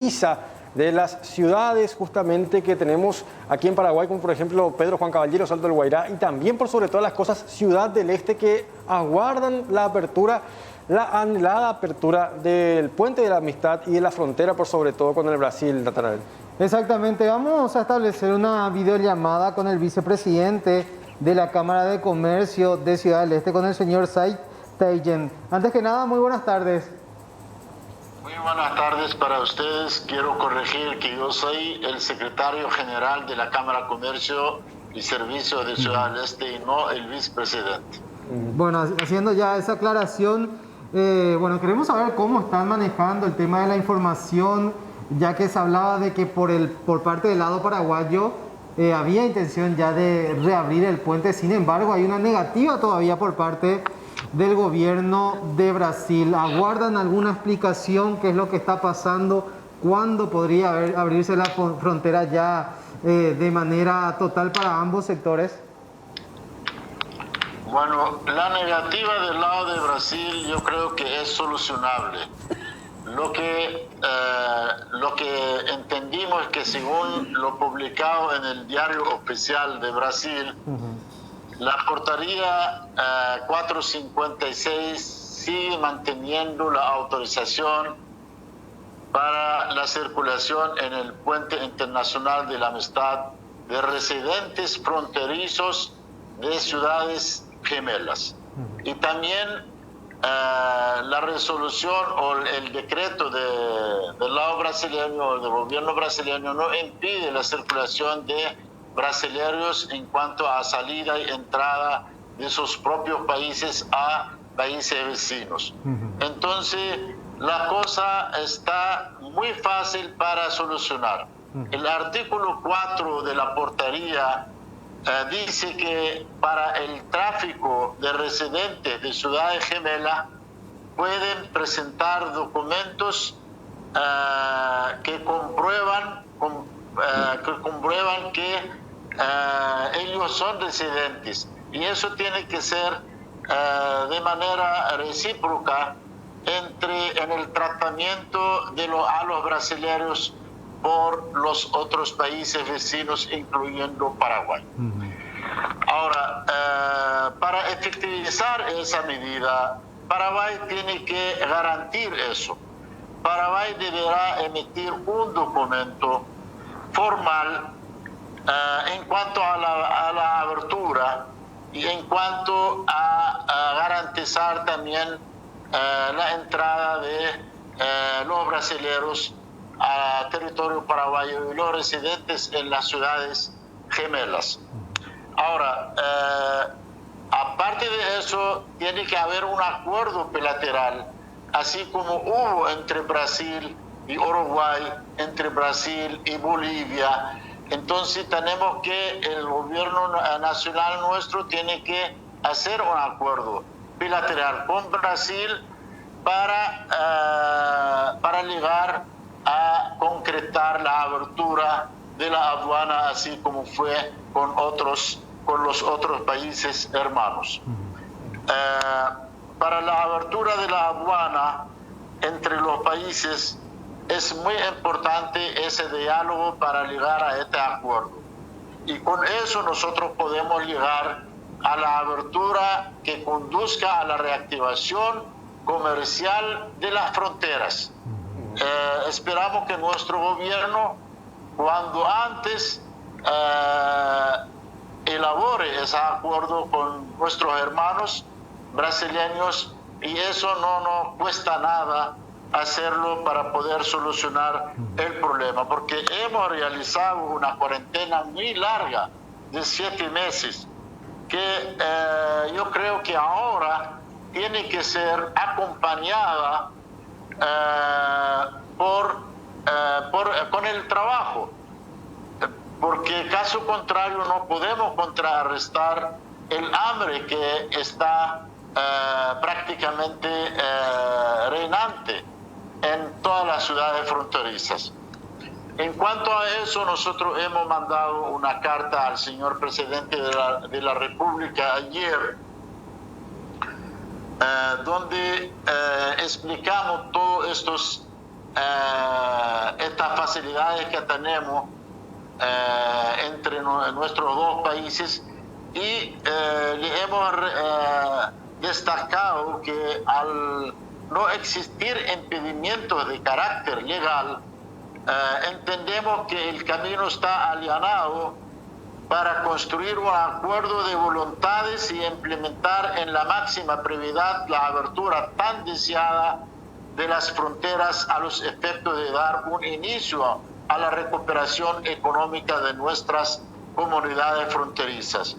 de las ciudades justamente que tenemos aquí en Paraguay, como por ejemplo Pedro Juan Caballero, Salto del Guairá, y también por sobre todas las cosas Ciudad del Este, que aguardan la apertura, la anhelada apertura del Puente de la Amistad y de la frontera por sobre todo con el Brasil, Natanael. Exactamente, vamos a establecer una videollamada con el vicepresidente de la Cámara de Comercio de Ciudad del Este, con el señor Said Teijen. Antes que nada, muy buenas tardes. Muy buenas tardes para ustedes. Quiero corregir que yo soy el secretario general de la Cámara de Comercio y Servicios de Ciudad del Este y no el vicepresidente. Bueno, haciendo ya esa aclaración, queremos saber cómo están manejando el tema de la información, ya que se hablaba de que por parte del lado paraguayo había intención ya de reabrir el puente. Sin embargo, hay una negativa todavía por parte del gobierno de Brasil. ¿Aguardan alguna explicación? ¿Qué es lo que está pasando? ¿Cuándo podría abrirse la frontera ya de manera total para ambos sectores? Bueno, la negativa del lado de Brasil yo creo que es solucionable. Lo que entendimos es que según lo publicado en el diario oficial de Brasil, la portaría 456 sigue manteniendo la autorización para la circulación en el Puente Internacional de la Amistad de residentes fronterizos de ciudades gemelas. Y también la resolución o el decreto del lado brasileño o del gobierno brasileño no impide la circulación de brasileños en cuanto a salida y entrada de sus propios países a países vecinos. Entonces, la cosa está muy fácil para solucionar. El artículo 4 de la portaría dice que para el tráfico de residentes de ciudades gemelas pueden presentar documentos que comprueban que ellos son residentes, y eso tiene que ser de manera recíproca en el tratamiento a los brasileños por los otros países vecinos, incluyendo Paraguay. Ahora, para efectivizar esa medida, Paraguay tiene que garantizar eso. Paraguay deberá emitir un documento formal en cuanto a la abertura y en cuanto a garantizar también la entrada de los brasileños a territorio paraguayo y los residentes en las ciudades gemelas. Ahora, aparte de eso, tiene que haber un acuerdo bilateral, así como hubo entre Brasil y Uruguay, entre Brasil y Bolivia. Entonces tenemos que, el gobierno nacional nuestro tiene que hacer un acuerdo bilateral con Brasil para llegar a concretar la abertura de la aduana, así como fue con los otros países hermanos. Para la abertura de la aduana entre los países es muy importante ese diálogo para llegar a este acuerdo. Y con eso nosotros podemos llegar a la abertura que conduzca a la reactivación comercial de las fronteras. Esperamos que nuestro gobierno, cuando antes elabore ese acuerdo con nuestros hermanos brasileños, y eso no nos cuesta nada hacerlo para poder solucionar el problema, porque hemos realizado una cuarentena muy larga de 7 meses, que yo creo que ahora tiene que ser acompañada con el trabajo, porque caso contrario no podemos contrarrestar el hambre que está prácticamente reinante en todas las ciudades fronterizas. En cuanto a eso, nosotros hemos mandado una carta al señor presidente de la República ayer, donde explicamos todos estos estas facilidades que tenemos entre nuestros dos países y le hemos destacado que al no existir impedimentos de carácter legal, entendemos que el camino está allanado para construir un acuerdo de voluntades y implementar en la máxima brevedad la abertura tan deseada de las fronteras a los efectos de dar un inicio a la recuperación económica de nuestras comunidades fronterizas.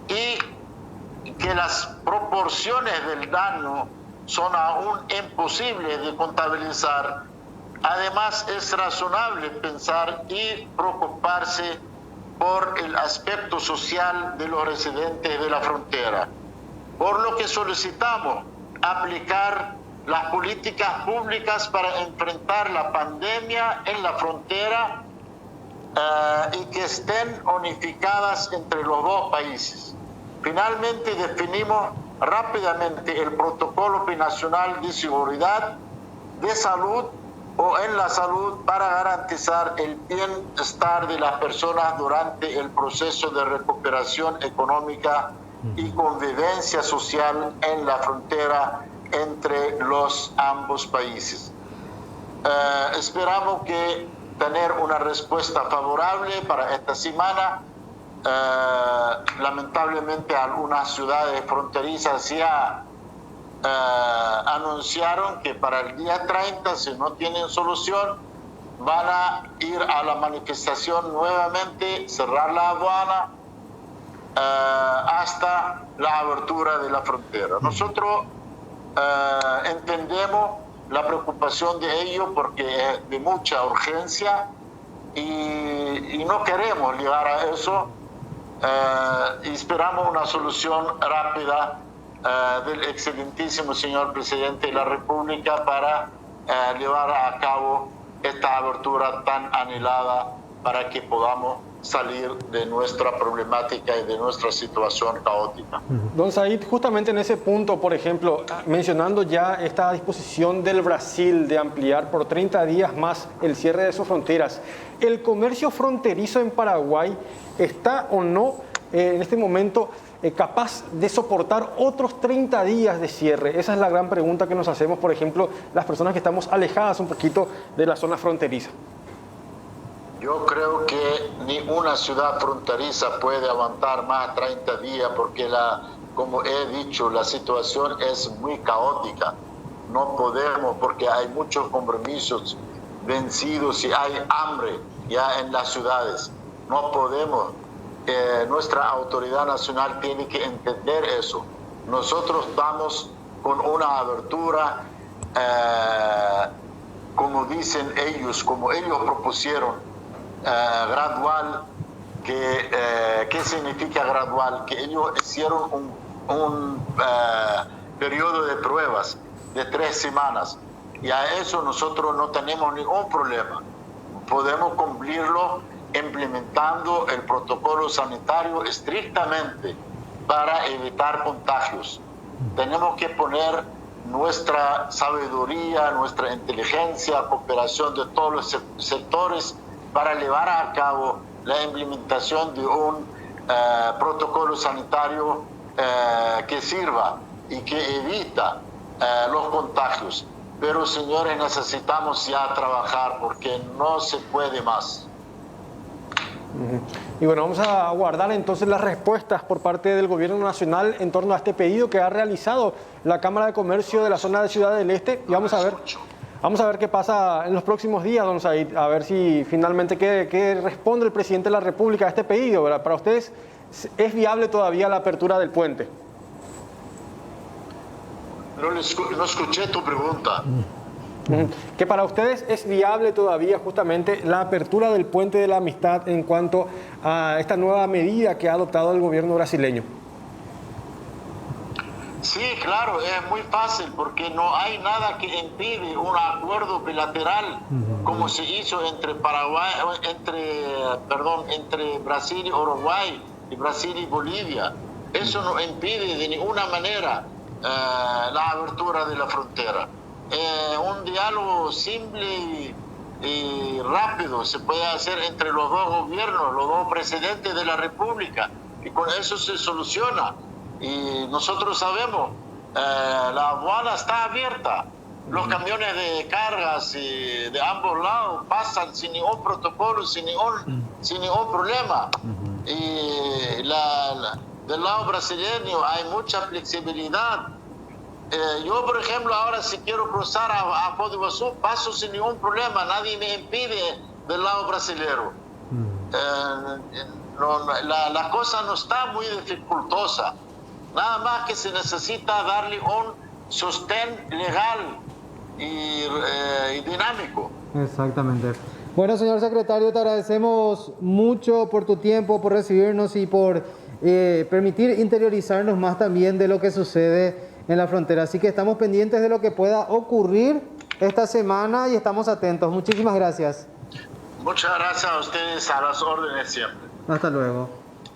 Y que las proporciones del daño son aún imposibles de contabilizar. Además, es razonable pensar y preocuparse por el aspecto social de los residentes de la frontera, por lo que solicitamos aplicar las políticas públicas para enfrentar la pandemia en la frontera y que estén unificadas entre los dos países. Finalmente, definimos rápidamente el protocolo binacional de seguridad, de salud o en la salud para garantizar el bienestar de las personas durante el proceso de recuperación económica y convivencia social en la frontera entre los ambos países. Esperamos que tener una respuesta favorable para esta semana. Lamentablemente algunas ciudades fronterizas ya anunciaron que para el día 30, si no tienen solución, van a ir a la manifestación nuevamente, cerrar la aduana hasta la abertura de la frontera. Nosotros entendemos la preocupación de ellos porque es de mucha urgencia y no queremos llegar a eso. Y esperamos una solución rápida del excelentísimo señor presidente de la República para llevar a cabo esta abertura tan anhelada para que podamos salir de nuestra problemática y de nuestra situación caótica. Don Said, justamente en ese punto, por ejemplo, mencionando ya esta disposición del Brasil de ampliar por 30 días más el cierre de sus fronteras, ¿el comercio fronterizo en Paraguay está o no en este momento capaz de soportar otros 30 días de cierre? Esa es la gran pregunta que nos hacemos, por ejemplo, las personas que estamos alejadas un poquito de la zona fronteriza. Yo creo que ni una ciudad fronteriza puede aguantar más 30 días porque, como he dicho, la situación es muy caótica. No podemos porque hay muchos compromisos vencidos y hay hambre ya en las ciudades. No podemos. Nuestra autoridad nacional tiene que entender eso. Nosotros vamos con una abertura, como dicen ellos, como ellos propusieron, gradual. ¿Qué significa gradual? Que ellos hicieron un periodo de pruebas de 3 semanas y a eso nosotros no tenemos ningún problema. Podemos cumplirlo implementando el protocolo sanitario estrictamente para evitar contagios. Tenemos que poner nuestra sabiduría, nuestra inteligencia, cooperación de todos los sectores para llevar a cabo la implementación de un protocolo sanitario que sirva y que evita los contagios. Pero, señores, necesitamos ya trabajar porque no se puede más. Y bueno, vamos a aguardar entonces las respuestas por parte del Gobierno Nacional en torno a este pedido que ha realizado la Cámara de Comercio de la zona de Ciudad del Este y vamos a ver qué pasa en los próximos días, don Said, a ver si finalmente qué responde el presidente de la República a este pedido, ¿verdad? Para ustedes, ¿es viable todavía la apertura del puente? No escuché tu pregunta. Que para ustedes es viable todavía justamente la apertura del puente de la amistad en cuanto a esta nueva medida que ha adoptado el gobierno brasileño. Sí, claro, es muy fácil porque no hay nada que impide un acuerdo bilateral como se hizo entre Brasil y Uruguay y Brasil y Bolivia. Eso no impide de ninguna manera la abertura de la frontera. un diálogo simple y rápido se puede hacer entre los dos gobiernos, los dos presidentes de la República, y con eso se soluciona. Y nosotros sabemos, la aduana está abierta, los camiones de cargas y de ambos lados pasan sin ningún protocolo, sin ningún problema. Y del lado brasileño hay mucha flexibilidad. Yo, por ejemplo, ahora si quiero cruzar a Foz do Iguazú, paso sin ningún problema, nadie me impide del lado brasilero. La cosa no está muy dificultosa, nada más que se necesita darle un sostén legal y dinámico. Exactamente. Bueno, señor secretario, te agradecemos mucho por tu tiempo, por recibirnos y por permitir interiorizarnos más también de lo que sucede en la frontera. Así que estamos pendientes de lo que pueda ocurrir esta semana y estamos atentos. Muchísimas gracias. Muchas gracias a ustedes, a las órdenes siempre. Hasta luego.